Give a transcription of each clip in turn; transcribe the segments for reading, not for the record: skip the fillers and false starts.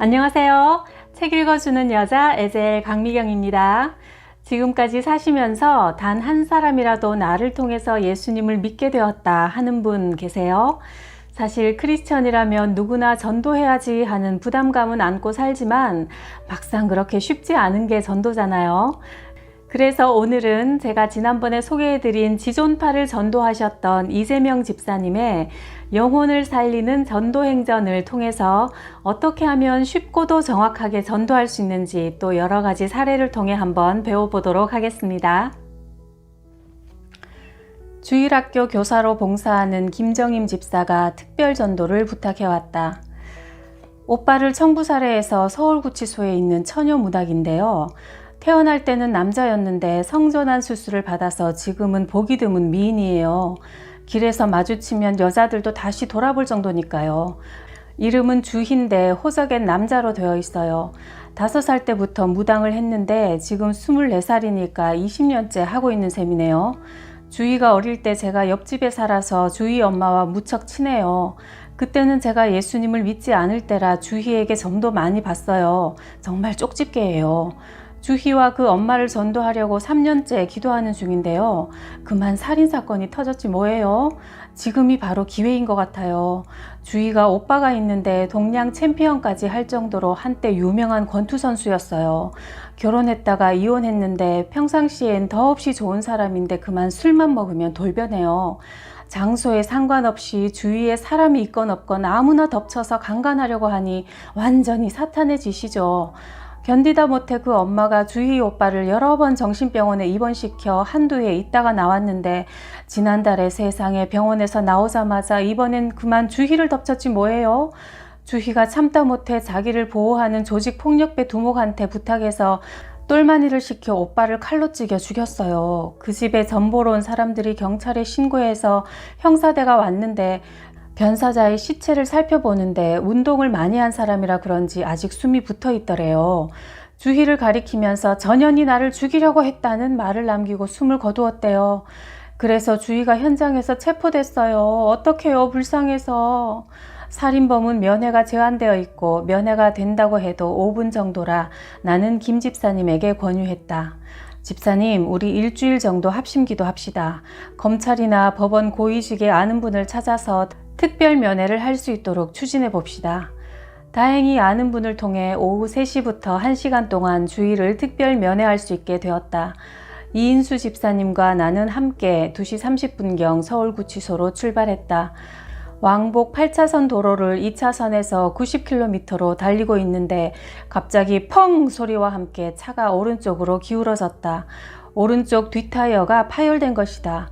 안녕하세요. 책 읽어주는 여자 에젤 강미경입니다. 지금까지 사시면서 단 한 사람이라도 나를 통해서 예수님을 믿게 되었다 하는 분 계세요? 사실 크리스천이라면 누구나 전도해야지 하는 부담감은 안고 살지만 막상 그렇게 쉽지 않은 게 전도잖아요. 그래서 오늘은 제가 지난번에 소개해드린 지존파를 전도하셨던 이재명 집사님의 영혼을 살리는 전도행전을 통해서 어떻게 하면 쉽고도 정확하게 전도할 수 있는지 또 여러 가지 사례를 통해 한번 배워보도록 하겠습니다. 주일학교 교사로 봉사하는 김정임 집사가 특별 전도를 부탁해왔다. 오빠를 청부사례에서 서울구치소에 있는 처녀무닥인데요. 태어날 때는 남자였는데 성전환 수술을 받아서 지금은 보기 드문 미인이에요. 길에서 마주치면 여자들도 다시 돌아볼 정도니까요. 이름은 주희인데 호적엔 남자로 되어 있어요. 5살 때부터 무당을 했는데 지금 24살이니까 20년째 하고 있는 셈이네요. 주희가 어릴 때 제가 옆집에 살아서 주희 엄마와 무척 친해요. 그때는 제가 예수님을 믿지 않을 때라 주희에게 점도 많이 봤어요. 정말 쪽집게예요. 주희와 그 엄마를 전도하려고 3년째 기도하는 중인데요. 그만 살인사건이 터졌지 뭐예요. 지금이 바로 기회인 것 같아요. 주희가 오빠가 있는데 동양 챔피언까지 할 정도로 한때 유명한 권투 선수였어요. 결혼했다가 이혼했는데 평상시엔 더없이 좋은 사람인데 그만 술만 먹으면 돌변해요. 장소에 상관없이 주위에 사람이 있건 없건 아무나 덮쳐서 강간하려고 하니 완전히 사탄의 짓이죠. 견디다 못해 그 엄마가 주희 오빠를 여러 번 정신병원에 입원시켜 한두 해 있다가 나왔는데 지난달에 세상에 병원에서 나오자마자 이번엔 그만 주희를 덮쳤지 뭐예요. 주희가 참다 못해 자기를 보호하는 조직폭력배 두목한테 부탁해서 똘마니를 시켜 오빠를 칼로 찌겨 죽였어요. 그 집에 전보러 온 사람들이 경찰에 신고해서 형사대가 왔는데 변사자의 시체를 살펴보는데 운동을 많이 한 사람이라 그런지 아직 숨이 붙어 있더래요. 주희를 가리키면서 전현이 나를 죽이려고 했다는 말을 남기고 숨을 거두었대요. 그래서 주희가 현장에서 체포됐어요. 어떡해요, 불쌍해서. 살인범은 면회가 제한되어 있고 면회가 된다고 해도 5분 정도라 나는 김 집사님에게 권유했다. 집사님, 우리 일주일 정도 합심기도 합시다. 검찰이나 법원 고위직에 아는 분을 찾아서 특별 면회를 할 수 있도록 추진해 봅시다. 다행히 아는 분을 통해 오후 3시부터 1시간 동안 주희를 특별 면회할 수 있게 되었다. 이인수 집사님과 나는 함께 2시 30분경 서울구치소로 출발했다. 왕복 8차선 도로를 2차선에서 90km로 달리고 있는데 갑자기 펑 소리와 함께 차가 오른쪽으로 기울어졌다. 오른쪽 뒷타이어가 파열된 것이다.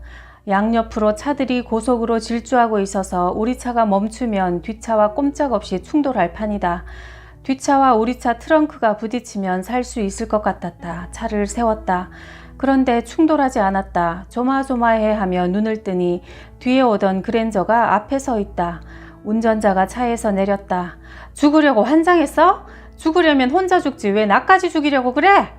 양옆으로 차들이 고속으로 질주하고 있어서 우리 차가 멈추면 뒷차와 꼼짝없이 충돌할 판이다. 뒷차와 우리 차 트렁크가 부딪히면 살 수 있을 것 같았다. 차를 세웠다. 그런데 충돌하지 않았다. 조마조마해 하며 눈을 뜨니 뒤에 오던 그랜저가 앞에 서 있다. 운전자가 차에서 내렸다. 죽으려고 환장했어? 죽으려면 혼자 죽지 왜 나까지 죽이려고 그래?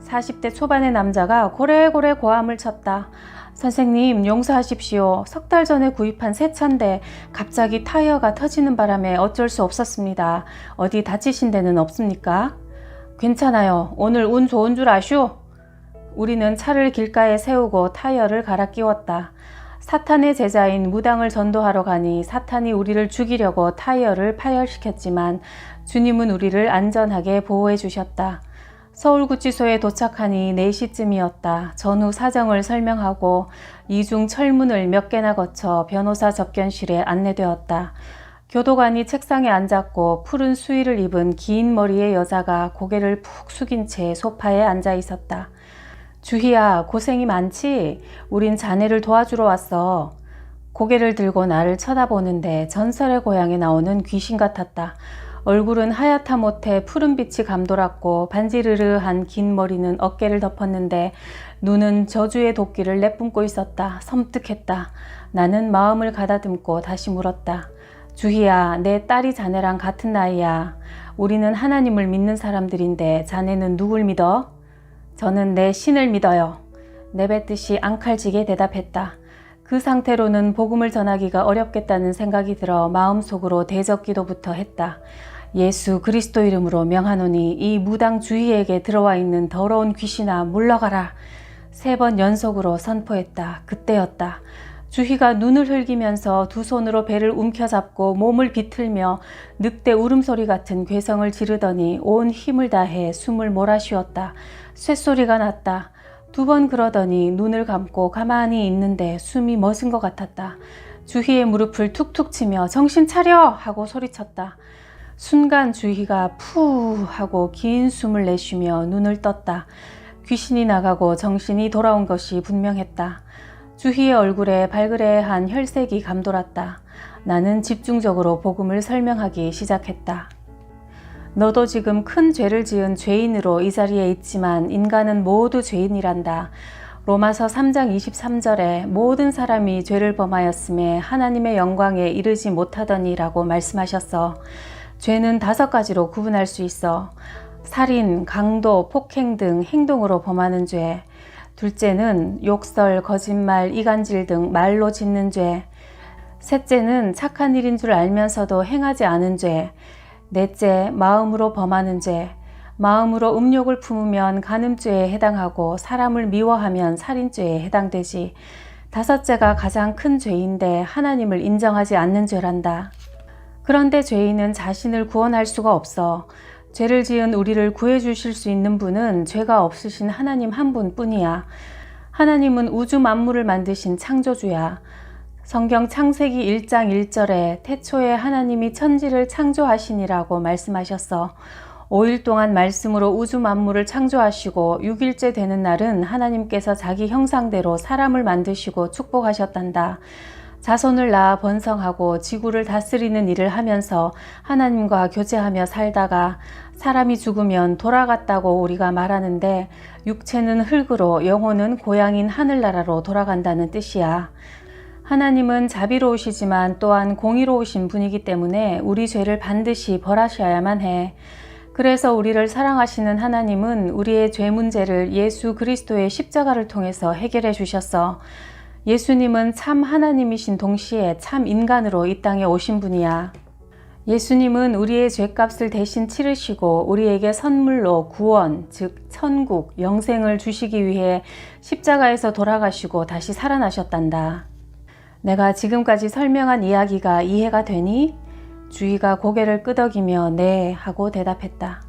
40대 초반의 남자가 고래고래 고함을 쳤다. 선생님, 용서하십시오. 3달 전에 구입한 새 차인데 갑자기 타이어가 터지는 바람에 어쩔 수 없었습니다. 어디 다치신 데는 없습니까? 괜찮아요. 오늘 운 좋은 줄 아슈? 우리는 차를 길가에 세우고 타이어를 갈아 끼웠다. 사탄의 제자인 무당을 전도하러 가니 사탄이 우리를 죽이려고 타이어를 파열시켰지만 주님은 우리를 안전하게 보호해 주셨다. 서울구치소에 도착하니 4시쯤이었다. 전후 사정을 설명하고 이중 철문을 몇 개나 거쳐 변호사 접견실에 안내되었다. 교도관이 책상에 앉았고 푸른 수의를 입은 긴 머리의 여자가 고개를 푹 숙인 채 소파에 앉아 있었다. 주희야, 고생이 많지? 우린 자네를 도와주러 왔어. 고개를 들고 나를 쳐다보는데 전설의 고향에 나오는 귀신 같았다. 얼굴은 하얗다 못해 푸른빛이 감돌았고 반지르르한 긴 머리는 어깨를 덮었는데 눈은 저주의 도끼를 내뿜고 있었다. 섬뜩했다. 나는 마음을 가다듬고 다시 물었다. 주희야, 내 딸이 자네랑 같은 나이야. 우리는 하나님을 믿는 사람들인데 자네는 누굴 믿어? 저는 내 신을 믿어요. 내뱉듯이 앙칼지게 대답했다. 그 상태로는 복음을 전하기가 어렵겠다는 생각이 들어 마음속으로 대적기도부터 했다. 예수 그리스도 이름으로 명하노니 이 무당 주희에게 들어와 있는 더러운 귀신아 물러가라. 3번 연속으로 선포했다. 그때였다. 주희가 눈을 흘기면서 두 손으로 배를 움켜잡고 몸을 비틀며 늑대 울음소리 같은 괴성을 지르더니 온 힘을 다해 숨을 몰아쉬었다. 쇳소리가 났다. 2번 그러더니 눈을 감고 가만히 있는데 숨이 멎은 것 같았다. 주희의 무릎을 툭툭 치며 정신 차려! 하고 소리쳤다. 순간 주희가 푸 하고 긴 숨을 내쉬며 눈을 떴다. 귀신이 나가고 정신이 돌아온 것이 분명했다. 주희의 얼굴에 발그레한 혈색이 감돌았다. 나는 집중적으로 복음을 설명하기 시작했다. 너도 지금 큰 죄를 지은 죄인으로 이 자리에 있지만 인간은 모두 죄인이란다. 로마서 3장 23절에 모든 사람이 죄를 범하였음에 하나님의 영광에 이르지 못하더니라고 말씀하셨어. 죄는 5가지로 구분할 수 있어. 살인, 강도, 폭행 등 행동으로 범하는 죄. 둘째는 욕설, 거짓말, 이간질 등 말로 짓는 죄. 셋째는 착한 일인 줄 알면서도 행하지 않은 죄. 넷째, 마음으로 범하는 죄. 마음으로 음욕을 품으면 간음죄에 해당하고 사람을 미워하면 살인죄에 해당되지. 5째가 가장 큰 죄인데 하나님을 인정하지 않는 죄란다. 그런데 죄인은 자신을 구원할 수가 없어. 죄를 지은 우리를 구해주실 수 있는 분은 죄가 없으신 하나님 한 분뿐이야. 하나님은 우주 만물을 만드신 창조주야. 성경 창세기 1장 1절에 태초에 하나님이 천지를 창조하시니라고 말씀하셨어. 5일 동안 말씀으로 우주 만물을 창조하시고 6일째 되는 날은 하나님께서 자기 형상대로 사람을 만드시고 축복하셨단다. 자손을 낳아 번성하고 지구를 다스리는 일을 하면서 하나님과 교제하며 살다가 사람이 죽으면 돌아갔다고 우리가 말하는데 육체는 흙으로 영혼은 고향인 하늘나라로 돌아간다는 뜻이야. 하나님은 자비로우시지만 또한 공의로우신 분이기 때문에 우리 죄를 반드시 벌하셔야만 해. 그래서 우리를 사랑하시는 하나님은 우리의 죄 문제를 예수 그리스도의 십자가를 통해서 해결해 주셨어. 예수님은 참 하나님이신 동시에 참 인간으로 이 땅에 오신 분이야. 예수님은 우리의 죄값을 대신 치르시고 우리에게 선물로 구원, 즉 천국, 영생을 주시기 위해 십자가에서 돌아가시고 다시 살아나셨단다. 내가 지금까지 설명한 이야기가 이해가 되니? 주희가 고개를 끄덕이며 네 하고 대답했다.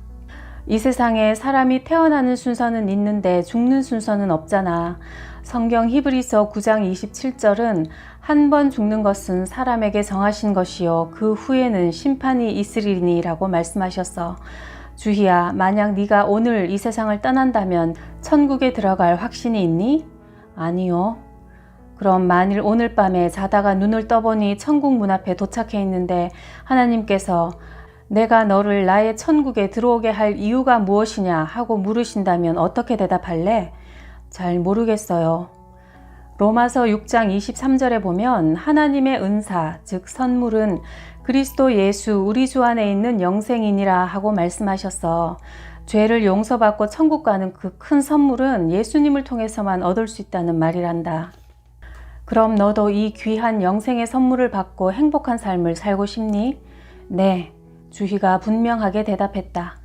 이 세상에 사람이 태어나는 순서는 있는데 죽는 순서는 없잖아. 성경 히브리서 9장 27절은 한 번 죽는 것은 사람에게 정하신 것이요 그 후에는 심판이 있으리니 라고 말씀하셨어. 주희야, 만약 네가 오늘 이 세상을 떠난다면 천국에 들어갈 확신이 있니? 아니요. 그럼 만일 오늘 밤에 자다가 눈을 떠보니 천국 문 앞에 도착해 있는데 하나님께서 내가 너를 나의 천국에 들어오게 할 이유가 무엇이냐 하고 물으신다면 어떻게 대답할래? 잘 모르겠어요. 로마서 6장 23절에 보면 하나님의 은사, 즉 선물은 그리스도 예수 우리 주 안에 있는 영생이니라 하고 말씀하셨어. 죄를 용서받고 천국 가는 그 큰 선물은 예수님을 통해서만 얻을 수 있다는 말이란다. 그럼 너도 이 귀한 영생의 선물을 받고 행복한 삶을 살고 싶니? 네, 주희가 분명하게 대답했다.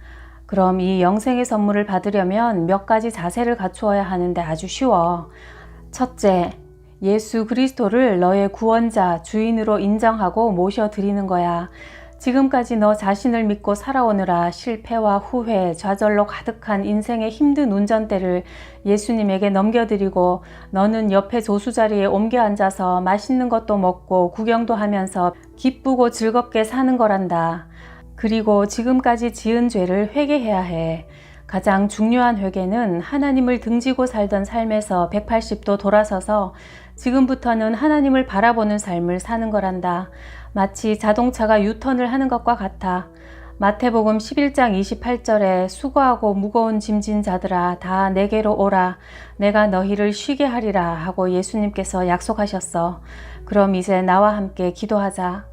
그럼 이 영생의 선물을 받으려면 몇 가지 자세를 갖추어야 하는데 아주 쉬워. 첫째, 예수 그리스도를 너의 구원자, 주인으로 인정하고 모셔드리는 거야. 지금까지 너 자신을 믿고 살아오느라 실패와 후회, 좌절로 가득한 인생의 힘든 운전대를 예수님에게 넘겨드리고 너는 옆에 조수자리에 옮겨 앉아서 맛있는 것도 먹고 구경도 하면서 기쁘고 즐겁게 사는 거란다. 그리고 지금까지 지은 죄를 회개해야 해. 가장 중요한 회개는 하나님을 등지고 살던 삶에서 180도 돌아서서 지금부터는 하나님을 바라보는 삶을 사는 거란다. 마치 자동차가 유턴을 하는 것과 같아. 마태복음 11장 28절에 수고하고 무거운 짐진 자들아 다 내게로 오라. 내가 너희를 쉬게 하리라 하고 예수님께서 약속하셨어. 그럼 이제 나와 함께 기도하자.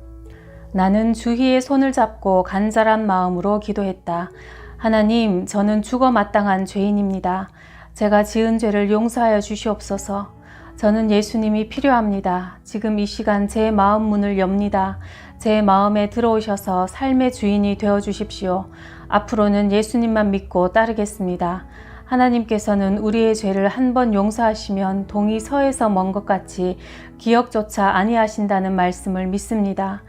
나는 주희의 손을 잡고 간절한 마음으로 기도했다. 하나님, 저는 죽어 마땅한 죄인입니다. 제가 지은 죄를 용서하여 주시옵소서. 저는 예수님이 필요합니다. 지금 이 시간 제 마음 문을 엽니다. 제 마음에 들어오셔서 삶의 주인이 되어 주십시오. 앞으로는 예수님만 믿고 따르겠습니다. 하나님께서는 우리의 죄를 한 번 용서하시면 동이 서에서 먼 것 같이 기억조차 아니하신다는 말씀을 믿습니다.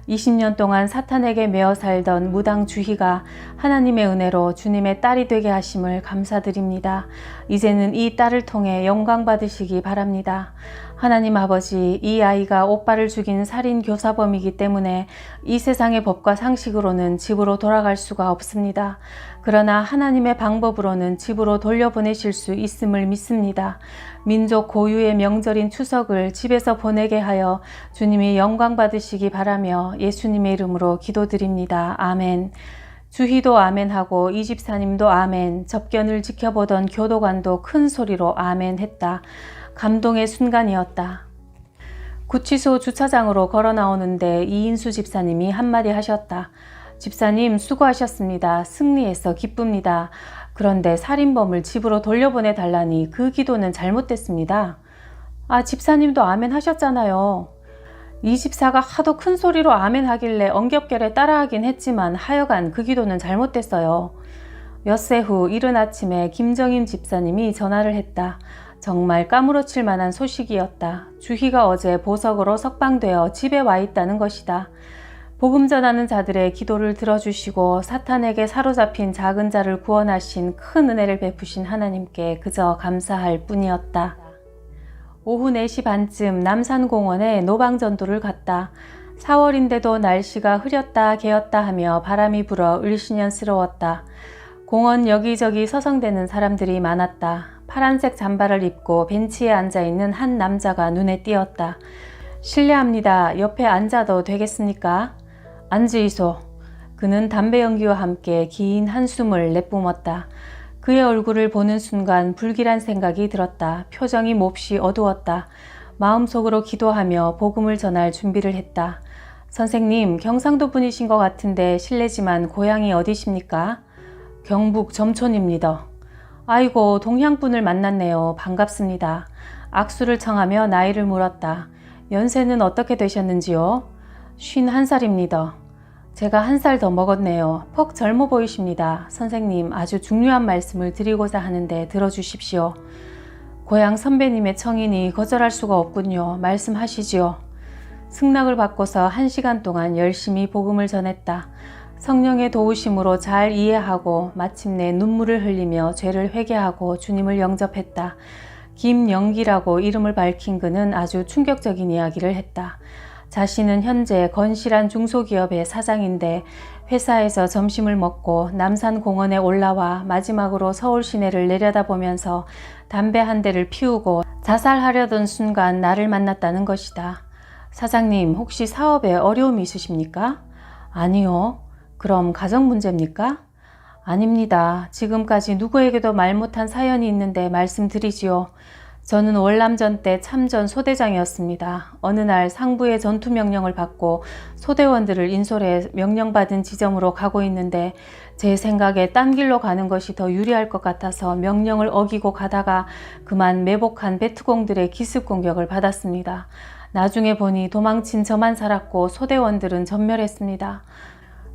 20년 동안 사탄에게 매어 살던 무당 주희가 하나님의 은혜로 주님의 딸이 되게 하심을 감사드립니다. 이제는 이 딸을 통해 영광 받으시기 바랍니다. 하나님 아버지, 이 아이가 오빠를 죽인 살인 교사범이기 때문에 이 세상의 법과 상식으로는 집으로 돌아갈 수가 없습니다. 그러나 하나님의 방법으로는 집으로 돌려보내실 수 있음을 믿습니다. 민족 고유의 명절인 추석을 집에서 보내게 하여 주님이 영광 받으시기 바라며 예수님의 이름으로 기도드립니다. 아멘. 주희도 아멘하고 이 집사님도 아멘, 접견을 지켜보던 교도관도 큰 소리로 아멘 했다. 감동의 순간이었다. 구치소 주차장으로 걸어 나오는데 이인수 집사님이 한마디 하셨다. 집사님 수고하셨습니다. 승리해서 기쁩니다. 그런데 살인범을 집으로 돌려보내 달라니 그 기도는 잘못됐습니다. 아, 집사님도 아멘 하셨잖아요. 이 집사가 하도 큰 소리로 아멘 하길래 엉겹결에 따라하긴 했지만 하여간 그 기도는 잘못됐어요. 엿새 후 이른 아침에 김정임 집사님이 전화를 했다. 정말 까무러칠 만한 소식이었다. 주희가 어제 보석으로 석방되어 집에 와 있다는 것이다. 복음 전하는 자들의 기도를 들어주시고 사탄에게 사로잡힌 작은 자를 구원하신 큰 은혜를 베푸신 하나님께 그저 감사할 뿐이었다. 오후 4시 반쯤 남산공원에 노방전도를 갔다. 4월인데도 날씨가 흐렸다 개었다 하며 바람이 불어 을씨년스러웠다. 공원 여기저기 서성대는 사람들이 많았다. 파란색 잠바를 입고 벤치에 앉아있는 한 남자가 눈에 띄었다. 실례합니다. 옆에 앉아도 되겠습니까? 앉으이소. 그는 담배 연기와 함께 긴 한숨을 내뿜었다. 그의 얼굴을 보는 순간 불길한 생각이 들었다. 표정이 몹시 어두웠다. 마음속으로 기도하며 복음을 전할 준비를 했다. 선생님, 경상도 분이신 것 같은데 실례지만 고향이 어디십니까? 경북 점촌입니다. 아이고, 동향분을 만났네요. 반갑습니다. 악수를 청하며 나이를 물었다. 연세는 어떻게 되셨는지요? 51살입니다. 제가 1살 더 먹었네요. 퍽 젊어 보이십니다. 선생님, 아주 중요한 말씀을 드리고자 하는데 들어주십시오. 고향 선배님의 청이니 거절할 수가 없군요. 말씀하시지요. 승낙을 받고서 1시간 동안 열심히 복음을 전했다. 성령의 도우심으로 잘 이해하고 마침내 눈물을 흘리며 죄를 회개하고 주님을 영접했다. 김영기라고 이름을 밝힌 그는 아주 충격적인 이야기를 했다. 자신은 현재 건실한 중소기업의 사장인데 회사에서 점심을 먹고 남산공원에 올라와 마지막으로 서울 시내를 내려다보면서 담배 한 대를 피우고 자살하려던 순간 나를 만났다는 것이다. 사장님, 혹시 사업에 어려움이 있으십니까? 아니요. 그럼 가정 문제입니까? 아닙니다. 지금까지 누구에게도 말 못한 사연이 있는데 말씀드리지요. 저는 월남전 때 참전 소대장이었습니다. 어느 날 상부의 전투 명령을 받고 소대원들을 인솔해 명령받은 지점으로 가고 있는데 제 생각에 딴 길로 가는 것이 더 유리할 것 같아서 명령을 어기고 가다가 그만 매복한 베트공들의 기습 공격을 받았습니다. 나중에 보니 도망친 저만 살았고 소대원들은 전멸했습니다.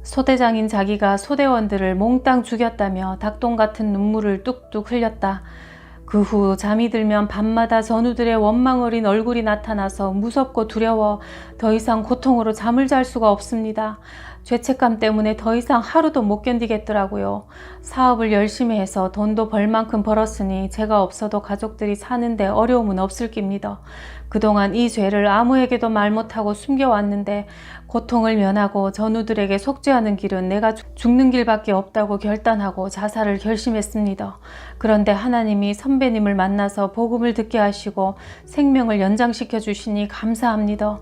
소대장인 자기가 소대원들을 몽땅 죽였다며 닭똥 같은 눈물을 뚝뚝 흘렸다. 그 후 잠이 들면 밤마다 전우들의 원망 어린 얼굴이 나타나서 무섭고 두려워 더 이상 고통으로 잠을 잘 수가 없습니다. 죄책감 때문에 더 이상 하루도 못 견디겠더라고요. 사업을 열심히 해서 돈도 벌 만큼 벌었으니 제가 없어도 가족들이 사는데 어려움은 없을 깁니다. 그동안 이 죄를 아무에게도 말 못하고 숨겨왔는데 고통을 면하고 전우들에게 속죄하는 길은 내가 죽는 길밖에 없다고 결단하고 자살을 결심했습니다. 그런데 하나님이 선배님을 만나서 복음을 듣게 하시고 생명을 연장시켜 주시니 감사합니다.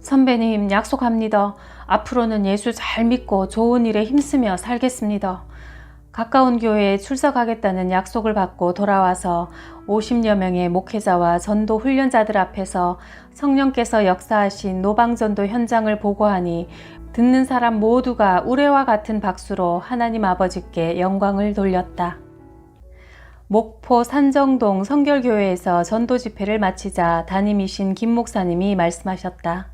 선배님, 약속합니다. 앞으로는 예수 잘 믿고 좋은 일에 힘쓰며 살겠습니다. 가까운 교회에 출석하겠다는 약속을 받고 돌아와서 50여 명의 목회자와 전도 훈련자들 앞에서 성령께서 역사하신 노방전도 현장을 보고하니 듣는 사람 모두가 우레와 같은 박수로 하나님 아버지께 영광을 돌렸다. 목포 산정동 성결교회에서 전도 집회를 마치자 담임이신 김 목사님이 말씀하셨다.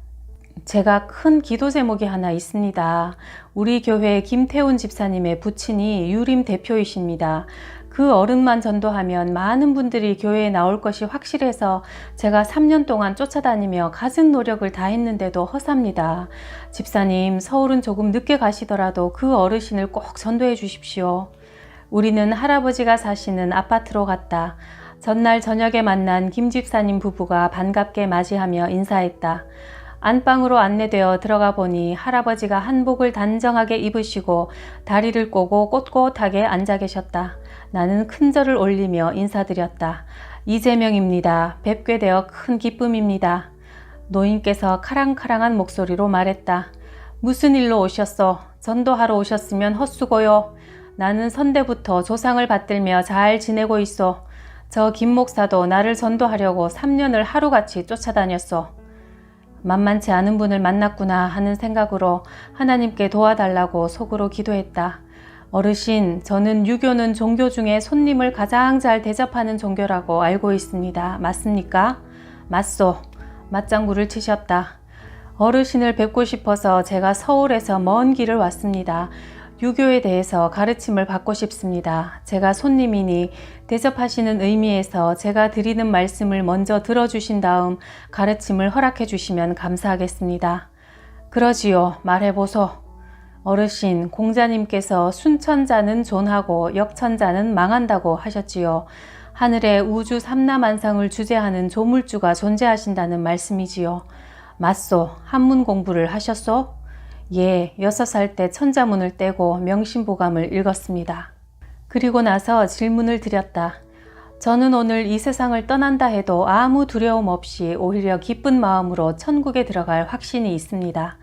제가 큰 기도 제목이 하나 있습니다. 우리 교회 김태훈 집사님의 부친이 유림 대표이십니다. 그 어른만 전도하면 많은 분들이 교회에 나올 것이 확실해서 제가 3년 동안 쫓아다니며 갖은 노력을 다했는데도 허사입니다. 집사님, 서울은 조금 늦게 가시더라도 그 어르신을 꼭 전도해 주십시오. 우리는 할아버지가 사시는 아파트로 갔다. 전날 저녁에 만난 김 집사님 부부가 반갑게 맞이하며 인사했다. 안방으로 안내되어 들어가 보니 할아버지가 한복을 단정하게 입으시고 다리를 꼬고 꼿꼿하게 앉아 계셨다. 나는 큰절을 올리며 인사드렸다. 이재명입니다. 뵙게 되어 큰 기쁨입니다. 노인께서 카랑카랑한 목소리로 말했다. 무슨 일로 오셨소? 전도하러 오셨으면 헛수고요. 나는 선대부터 조상을 받들며 잘 지내고 있소. 저 김 목사도 나를 전도하려고 3년을 하루같이 쫓아다녔소. 만만치 않은 분을 만났구나 하는 생각으로 하나님께 도와달라고 속으로 기도했다. 어르신, 저는 유교는 종교 중에 손님을 가장 잘 대접하는 종교라고 알고 있습니다. 맞습니까? 맞소. 맞장구를 치셨다. 어르신을 뵙고 싶어서 제가 서울에서 먼 길을 왔습니다. 유교에 대해서 가르침을 받고 싶습니다. 제가 손님이니 대접하시는 의미에서 제가 드리는 말씀을 먼저 들어주신 다음 가르침을 허락해 주시면 감사하겠습니다. 그러지요. 말해보소. 어르신, 공자님께서 순천자는 존하고 역천자는 망한다고 하셨지요. 하늘에 우주 삼라만상을 주재하는 조물주가 존재하신다는 말씀이지요. 맞소. 한문 공부를 하셨소? 예, 6살 때 천자문을 떼고 명심보감을 읽었습니다. 그리고 나서 질문을 드렸다. 저는 오늘 이 세상을 떠난다 해도 아무 두려움 없이 오히려 기쁜 마음으로 천국에 들어갈 확신이 있습니다.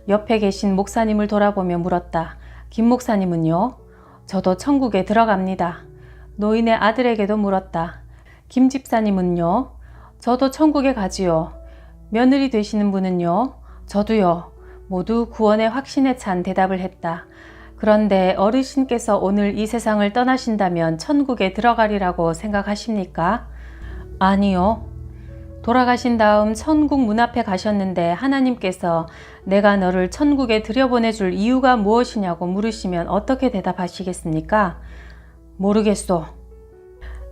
옆에 계신 목사님을 돌아보며 물었다. 김 목사님은요? 저도 천국에 들어갑니다. 노인의 아들에게도 물었다. 김 집사님은요? 저도 천국에 가지요. 며느리 되시는 분은요? 저도요. 모두 구원의 확신에 찬 대답을 했다. 그런데 어르신께서 오늘 이 세상을 떠나신다면 천국에 들어가리라고 생각하십니까? 아니요. 돌아가신 다음 천국 문 앞에 가셨는데 하나님께서 내가 너를 천국에 들여보내줄 이유가 무엇이냐고 물으시면 어떻게 대답하시겠습니까? 모르겠소.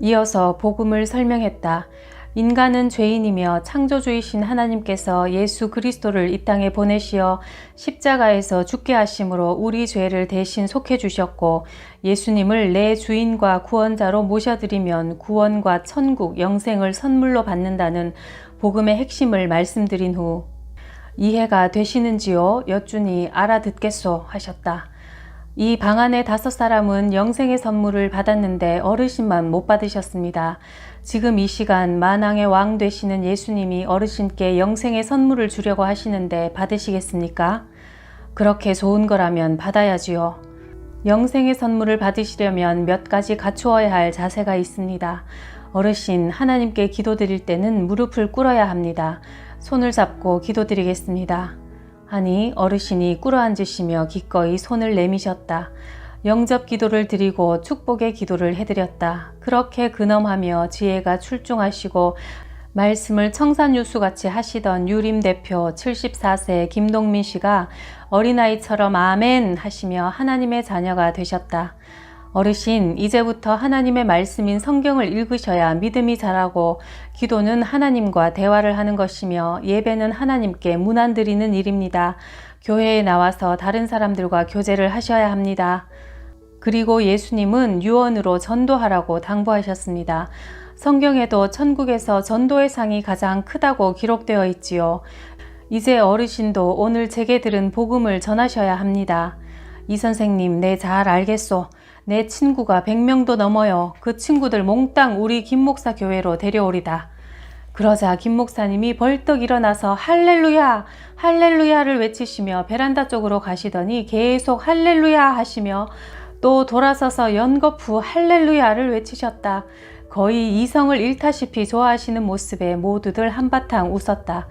이어서 복음을 설명했다. 인간은 죄인이며 창조주이신 하나님께서 예수 그리스도를 이 땅에 보내시어 십자가에서 죽게 하심으로 우리 죄를 대신 속해 주셨고 예수님을 내 주인과 구원자로 모셔드리면 구원과 천국, 영생을 선물로 받는다는 복음의 핵심을 말씀드린 후 이해가 되시는지요? 여쭈니 알아듣겠소 하셨다. 이 방 안에 5사람은 영생의 선물을 받았는데 어르신만 못 받으셨습니다. 지금 이 시간 만왕의 왕 되시는 예수님이 어르신께 영생의 선물을 주려고 하시는데 받으시겠습니까? 그렇게 좋은 거라면 받아야지요. 영생의 선물을 받으시려면 몇 가지 갖추어야 할 자세가 있습니다. 어르신, 하나님께 기도드릴 때는 무릎을 꿇어야 합니다. 손을 잡고 기도드리겠습니다. 하니 어르신이 꿇어앉으시며 기꺼이 손을 내미셨다. 영접 기도를 드리고 축복의 기도를 해드렸다. 그렇게 근엄하며 지혜가 출중하시고 말씀을 청산유수같이 하시던 유림 대표 74세 김동민 씨가 어린아이처럼 아멘 하시며 하나님의 자녀가 되셨다. 어르신, 이제부터 하나님의 말씀인 성경을 읽으셔야 믿음이 자라고 기도는 하나님과 대화를 하는 것이며 예배는 하나님께 문안 드리는 일입니다. 교회에 나와서 다른 사람들과 교제를 하셔야 합니다. 그리고 예수님은 유언으로 전도하라고 당부하셨습니다. 성경에도 천국에서 전도의 상이 가장 크다고 기록되어 있지요. 이제 어르신도 오늘 제게 들은 복음을 전하셔야 합니다. 이 선생님, 네, 잘 알겠소. 내 친구가 100명도 넘어요. 그 친구들 몽땅 우리 김 목사 교회로 데려오리다. 그러자 김 목사님이 벌떡 일어나서 할렐루야! 할렐루야를 외치시며 베란다 쪽으로 가시더니 계속 할렐루야 하시며 또 돌아서서 연거푸 할렐루야를 외치셨다. 거의 이성을 잃다시피 좋아하시는 모습에 모두들 한바탕 웃었다.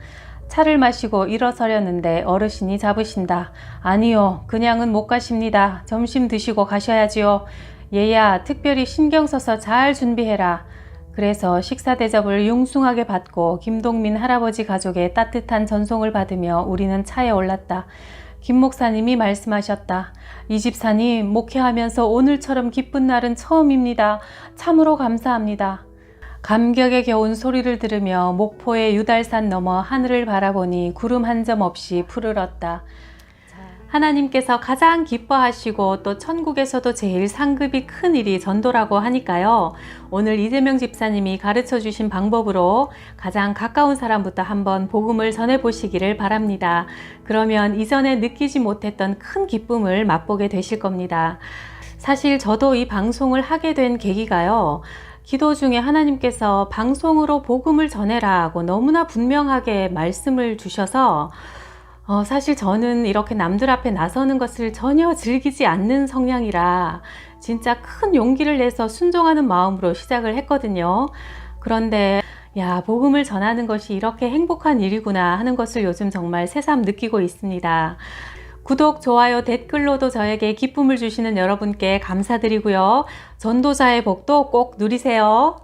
차를 마시고 일어서려는데 어르신이 잡으신다. 아니요, 그냥은 못 가십니다. 점심 드시고 가셔야지요. 얘야, 특별히 신경 써서 잘 준비해라. 그래서 식사 대접을 융숭하게 받고 김동민 할아버지 가족의 따뜻한 전송을 받으며 우리는 차에 올랐다. 김 목사님이 말씀하셨다. 이 집사님, 목회하면서 오늘처럼 기쁜 날은 처음입니다. 참으로 감사합니다. 감격에 겨운 소리를 들으며 목포의 유달산 너머 하늘을 바라보니 구름 한 점 없이 푸르렀다. 하나님께서 가장 기뻐하시고 또 천국에서도 제일 상급이 큰 일이 전도라고 하니까요. 오늘 이재명 집사님이 가르쳐 주신 방법으로 가장 가까운 사람부터 한번 복음을 전해 보시기를 바랍니다. 그러면 이전에 느끼지 못했던 큰 기쁨을 맛보게 되실 겁니다. 사실 저도 이 방송을 하게 된 계기가요. 기도 중에 하나님께서 방송으로 복음을 전해라고 너무나 분명하게 말씀을 주셔서 사실 저는 이렇게 남들 앞에 나서는 것을 전혀 즐기지 않는 성향이라 진짜 큰 용기를 내서 순종하는 마음으로 시작을 했거든요. 그런데 야, 복음을 전하는 것이 이렇게 행복한 일이구나 하는 것을 요즘 정말 새삼 느끼고 있습니다. 구독, 좋아요, 댓글로도 저에게 기쁨을 주시는 여러분께 감사드리고요. 전도자의 복도 꼭 누리세요.